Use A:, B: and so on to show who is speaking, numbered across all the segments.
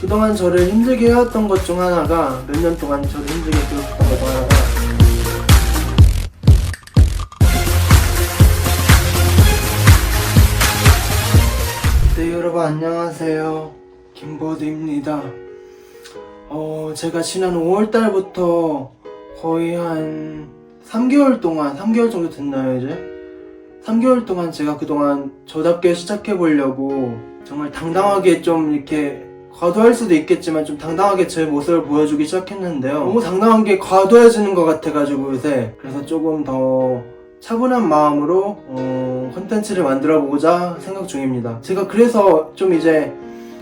A: 그동안 저를 힘들게 해왔던 것 중 하나가, 몇 년 동안 저를 힘들게 괴롭혔던 것 중 하나가, 네, 여러분 안녕하세요. 김버드입니다. 제가 지난 5월달부터 거의 한 3개월 정도 됐나요 이제? 3개월 동안 제가 그동안 저답게 시작해보려고 정말 당당하게 좀 이렇게 과도할 수도 있겠지만 좀 당당하게 제 모습을 보여주기 시작했는데요. 너무 당당한 게 과도해지는 것 같아가지고 요새, 그래서 조금 더 차분한 마음으로 콘텐츠를 만들어보고자 생각 중입니다. 제가 그래서 좀 이제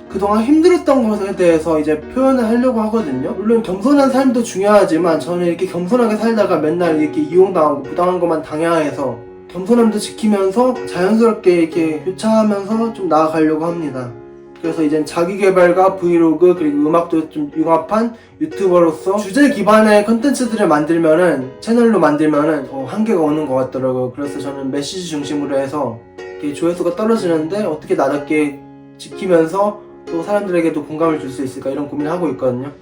A: 그동안 힘들었던 것에 대해서 이제 표현을 하려고 하거든요. 물론 겸손한 삶도 중요하지만 저는 이렇게 겸손하게 살다가 맨날 이렇게 이용당하고 부당한 것만 당해야 해서 겸손함도 지키면서 자연스럽게 이렇게 교차하면서 좀 나아가려고 합니다. 그래서 이젠 자기개발과 브이로그 그리고 음악도 좀 융합한 유튜버로서 주제 기반의 컨텐츠들을 채널로 만들면은 한계가 오는 것 같더라고요. 그래서 저는 메시지 중심으로 해서 이렇게 조회수가 떨어지는데 어떻게 나답게 지키면서 또 사람들에게도 공감을 줄 수 있을까, 이런 고민을 하고 있거든요.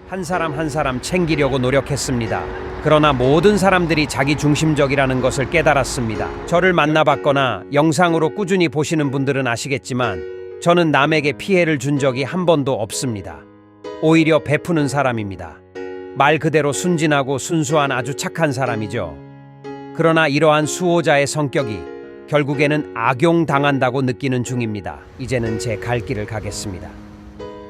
B: 한 사람 한 사람 챙기려고 노력했습니다. 그러나 모든 사람들이 자기 중심적이라는 것을 깨달았습니다. 저를 만나봤거나 영상으로 꾸준히 보시는 분들은 아시겠지만 저는 남에게 피해를 준 적이 한 번도 없습니다. 오히려 베푸는 사람입니다. 말 그대로 순진하고 순수한 아주 착한 사람이죠. 그러나 이러한 수호자의 성격이 결국에는 악용당한다고 느끼는 중입니다. 이제는 제 갈 길을 가겠습니다.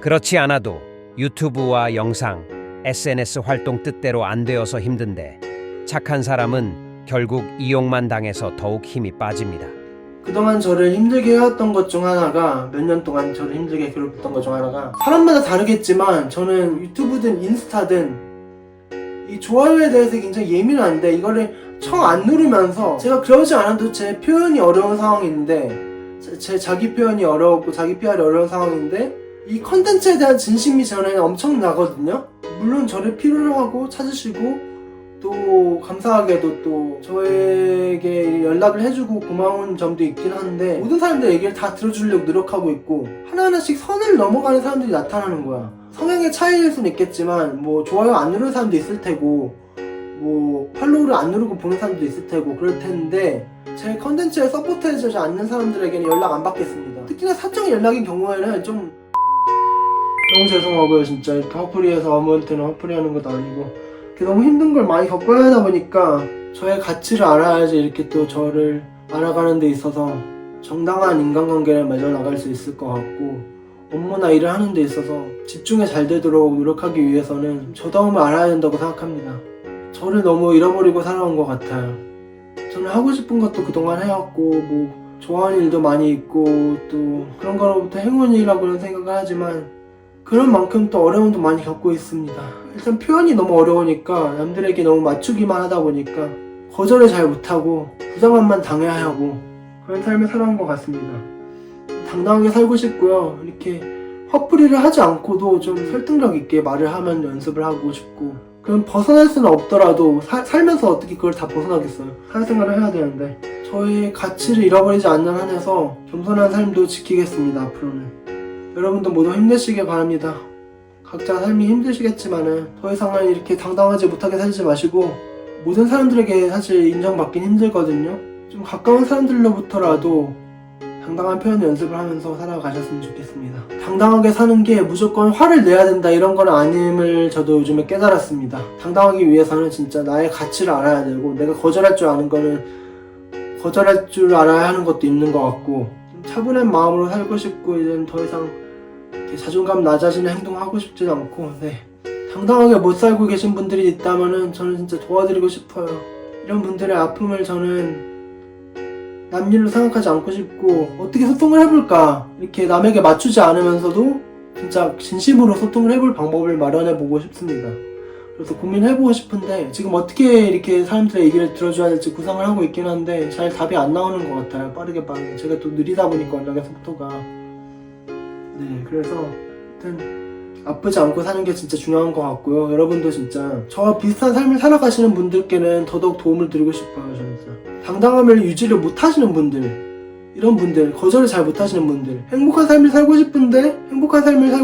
B: 그렇지 않아도 유튜브와 영상, SNS 활동 뜻대로 안 되어서 힘든데 착한 사람은 결국 이용만 당해서 더욱 힘이 빠집니다.
A: 그동안 저를 힘들게 해왔던 것 중 하나가, 몇 년 동안 저를 힘들게 괴롭혔던 것 중 하나가, 사람마다 다르겠지만 저는 유튜브든 인스타든 이 좋아요에 대해서 굉장히 예민한데 이거를 청 안 누르면서, 제가 그러지 않아도 제 표현이 어려운 상황인데, 제 자기 표현이 어렵고 자기 PR이 어려운 상황인데 이 컨텐츠에 대한 진심이 저는 엄청나거든요. 물론 저를 필요로 하고 찾으시고 또 감사하게도 또 저에게 연락을 해주고 고마운 점도 있긴 한데, 모든 사람들 얘기를 다 들어주려고 노력하고 있고 하나하나씩 선을 넘어가는 사람들이 나타나는 거야. 성향의 차이일 수는 있겠지만 뭐 좋아요 안 누르는 사람도 있을 테고 뭐 팔로우를 안 누르고 보는 사람도 있을 테고 그럴 텐데, 제 컨텐츠에 서포트해주지 않는 사람들에게는 연락 안 받겠습니다. 특히나 사적 연락인 경우에는 좀 너무 죄송하고요. 진짜 이렇게 화풀이해서 아무한테나 화풀이하는 것도 아니고 이렇게 너무 힘든 걸 많이 겪어야 하다 보니까 저의 가치를 알아야지 이렇게 또 저를 알아가는 데 있어서 정당한 인간관계를 맺어나갈 수 있을 것 같고, 업무나 일을 하는 데 있어서 집중이 잘 되도록 노력하기 위해서는 저다움을 알아야 된다고 생각합니다. 저를 너무 잃어버리고 살아온 것 같아요. 저는 하고 싶은 것도 그동안 해왔고 뭐 좋아하는 일도 많이 있고 또 그런 거로부터 행운이라고는 생각을 하지만 그런 만큼 또 어려움도 많이 겪고 있습니다. 일단 표현이 너무 어려우니까 남들에게 너무 맞추기만 하다 보니까 거절을 잘 못하고 부정함만 당해야 하고 그런 삶을 살아온 것 같습니다. 당당하게 살고 싶고요. 이렇게 화풀이를 하지 않고도 좀 설득력 있게 말을 하면 연습을 하고 싶고, 그럼 벗어날 수는 없더라도 살면서 어떻게 그걸 다 벗어나겠어요. 사회생활을 해야 되는데 저의 가치를 잃어버리지 않는 한에서 겸손한 삶도 지키겠습니다. 앞으로는 여러분도 모두 힘내시길 바랍니다. 각자 삶이 힘드시겠지만은 더 이상은 이렇게 당당하지 못하게 살지 마시고, 모든 사람들에게 사실 인정받긴 힘들거든요. 좀 가까운 사람들로부터라도 당당한 표현 연습을 하면서 살아가셨으면 좋겠습니다. 당당하게 사는 게 무조건 화를 내야 된다 이런 건 아님을 저도 요즘에 깨달았습니다. 당당하기 위해서는 진짜 나의 가치를 알아야 되고, 내가 거절할 줄 아는 거는 거절할 줄 알아야 하는 것도 있는 것 같고, 좀 차분한 마음으로 살고 싶고, 이제는 더 이상 이렇게 자존감 낮아지는 행동하고 싶지도 않고, 당당하게 못 살고 계신 분들이 있다면은 저는 진짜 도와드리고 싶어요. 이런 분들의 아픔을 저는 남일로 생각하지 않고 싶고, 어떻게 소통을 해볼까, 이렇게 남에게 맞추지 않으면서도 진짜 진심으로 소통을 해볼 방법을 마련해보고 싶습니다. 그래서 고민해보고 싶은데 지금 어떻게 이렇게 사람들의 얘기를 들어줘야 될지 구상을 하고 있긴 한데 잘 답이 안 나오는 것 같아요. 빠르게 제가 또 느리다 보니까 연락의 속도가. 그래서 하여튼 아프지 않고 사는 게 진짜 중요한 것 같고요. 여러분도 진짜 저와 비슷한 삶을 살아가시는 분들께는 더더욱 도움을 드리고 싶어요. 진짜 당당함을 유지를 못하시는 분들, 이런 분들, 거절을 잘 못하시는 분들, 행복한 삶을 살고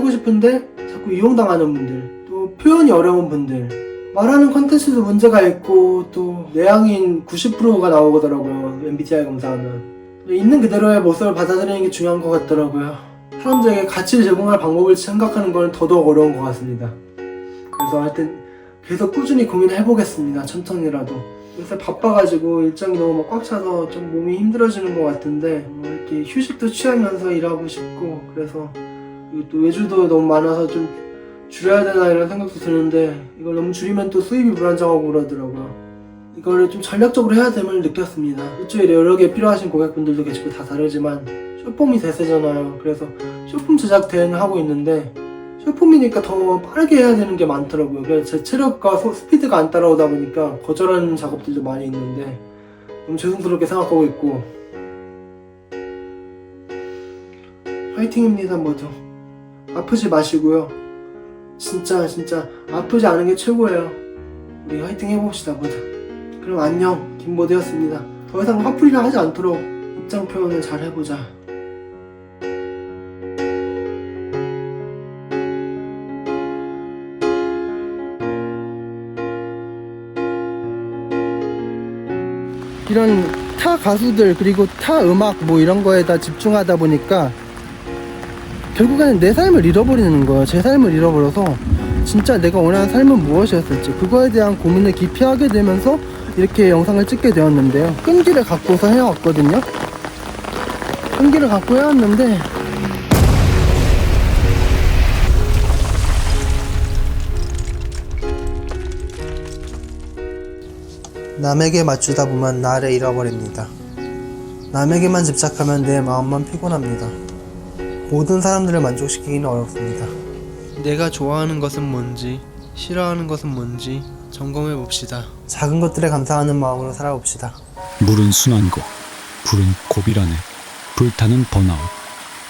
A: 싶은데 자꾸 이용당하는 분들, 또 표현이 어려운 분들, 말하는 컨텐츠도 문제가 있고 또 내향인 90%가 나오더라고요. MBTI 검사하면. 있는 그대로의 모습을 받아들이는 게 중요한 것 같더라고요. 사람들에게 가치를 제공할 방법을 생각하는 건 더더욱 어려운 것 같습니다. 그래서 하여튼 계속 꾸준히 고민해보겠습니다. 천천히라도. 요새 바빠가지고 일정이 너무 꽉 차서 좀 몸이 힘들어지는 것 같은데 이렇게 휴식도 취하면서 일하고 싶고, 그래서 또 외주도 너무 많아서 좀 줄여야 되나 이런 생각도 드는데 이걸 너무 줄이면 또 수입이 불안정하고 그러더라고요. 이거를 좀 전략적으로 해야 됨을 느꼈습니다. 일주일에 여러 개 필요하신 고객분들도 계시고 다 다르지만 쇼폼이 대세잖아요. 그래서 쇼폼 제작 대행을 하고 있는데 쇼폼이니까 더 빠르게 해야 되는 게 많더라고요. 그래서 제 체력과 스피드가 안 따라오다 보니까 거절하는 작업들도 많이 있는데 너무 죄송스럽게 생각하고 있고, 화이팅입니다. 모두 아프지 마시고요. 진짜 아프지 않은 게 최고예요. 우리 화이팅 해봅시다 모두. 그럼 안녕, 김모대였습니다. 더 이상 화풀이를 하지 않도록 입장 표현을 잘 해보자. 이런 타 가수들 그리고 타 음악 뭐 이런 거에다 집중하다 보니까 결국에는 내 삶을 잃어버리는 거예요. 제 삶을 잃어버려서 진짜 내가 원하는 삶은 무엇이었을지 그거에 대한 고민을 깊이 하게 되면서 이렇게 영상을 찍게 되었는데요. 끈기를 갖고서 해왔거든요. 끈기를 갖고 해왔는데 남에게 맞추다 보면 나를 잃어버립니다. 남에게만 집착하면 내 마음만 피곤합니다. 모든 사람들을 만족시키기는 어렵습니다. 내가 좋아하는 것은 뭔지, 싫어하는 것은 뭔지 점검해 봅시다. 작은 것들에 감사하는 마음으로 살아봅시다.
C: 물은 순한 거, 불은 고비라네. 불타는 번아웃,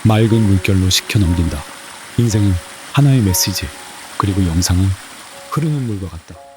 C: 맑은 물결로 식혀 넘긴다. 인생은 하나의 메시지, 그리고 영상은 흐르는 물과 같다.